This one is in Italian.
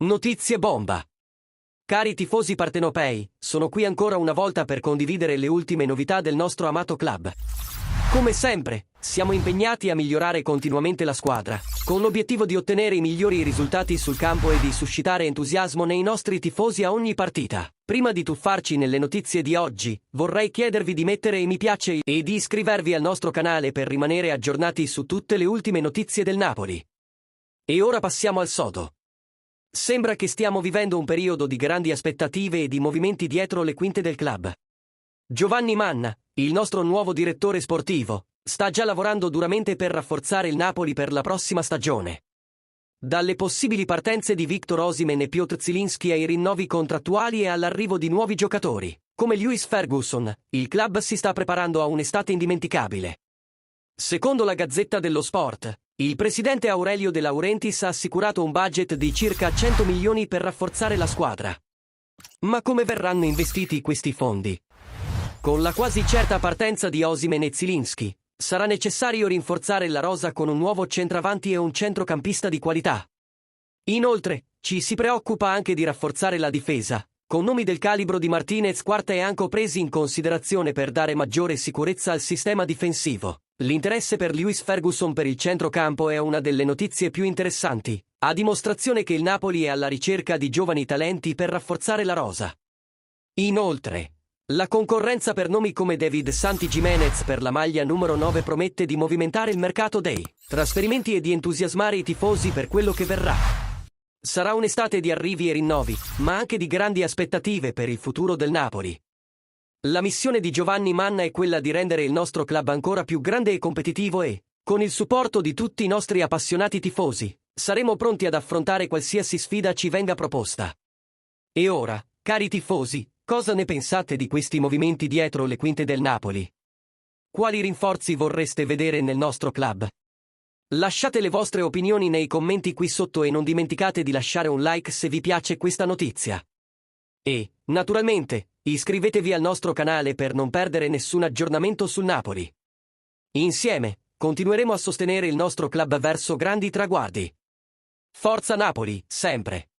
Notizie bomba! Cari tifosi partenopei, sono qui ancora una volta per condividere le ultime novità del nostro amato club. Come sempre, siamo impegnati a migliorare continuamente la squadra, con l'obiettivo di ottenere i migliori risultati sul campo e di suscitare entusiasmo nei nostri tifosi a ogni partita. Prima di tuffarci nelle notizie di oggi, vorrei chiedervi di mettere mi piace e di iscrivervi al nostro canale per rimanere aggiornati su tutte le ultime notizie del Napoli. E ora passiamo al sodo. Sembra che stiamo vivendo un periodo di grandi aspettative e di movimenti dietro le quinte del club. Giovanni Manna, il nostro nuovo direttore sportivo, sta già lavorando duramente per rafforzare il Napoli per la prossima stagione. Dalle possibili partenze di Victor Osimhen e Piotr Zielinski ai rinnovi contrattuali e all'arrivo di nuovi giocatori, come Lewis Ferguson, il club si sta preparando a un'estate indimenticabile. Secondo la Gazzetta dello Sport, il presidente Aurelio De Laurentiis ha assicurato un budget di circa 100 milioni per rafforzare la squadra. Ma come verranno investiti questi fondi? Con la quasi certa partenza di Osimhen e Zielinski, sarà necessario rinforzare la rosa con un nuovo centravanti e un centrocampista di qualità. Inoltre, ci si preoccupa anche di rafforzare la difesa, con nomi del calibro di Martinez Quarta e Anco presi in considerazione per dare maggiore sicurezza al sistema difensivo. L'interesse per Lewis Ferguson per il centrocampo è una delle notizie più interessanti, a dimostrazione che il Napoli è alla ricerca di giovani talenti per rafforzare la rosa. Inoltre, la concorrenza per nomi come David Santi Giménez per la maglia numero 9 promette di movimentare il mercato dei trasferimenti e di entusiasmare i tifosi per quello che verrà. Sarà un'estate di arrivi e rinnovi, ma anche di grandi aspettative per il futuro del Napoli. La missione di Giovanni Manna è quella di rendere il nostro club ancora più grande e competitivo e, con il supporto di tutti i nostri appassionati tifosi, saremo pronti ad affrontare qualsiasi sfida ci venga proposta. E ora, cari tifosi, cosa ne pensate di questi movimenti dietro le quinte del Napoli? Quali rinforzi vorreste vedere nel nostro club? Lasciate le vostre opinioni nei commenti qui sotto e non dimenticate di lasciare un like se vi piace questa notizia. E, naturalmente, iscrivetevi al nostro canale per non perdere nessun aggiornamento sul Napoli. Insieme, continueremo a sostenere il nostro club verso grandi traguardi. Forza Napoli, sempre!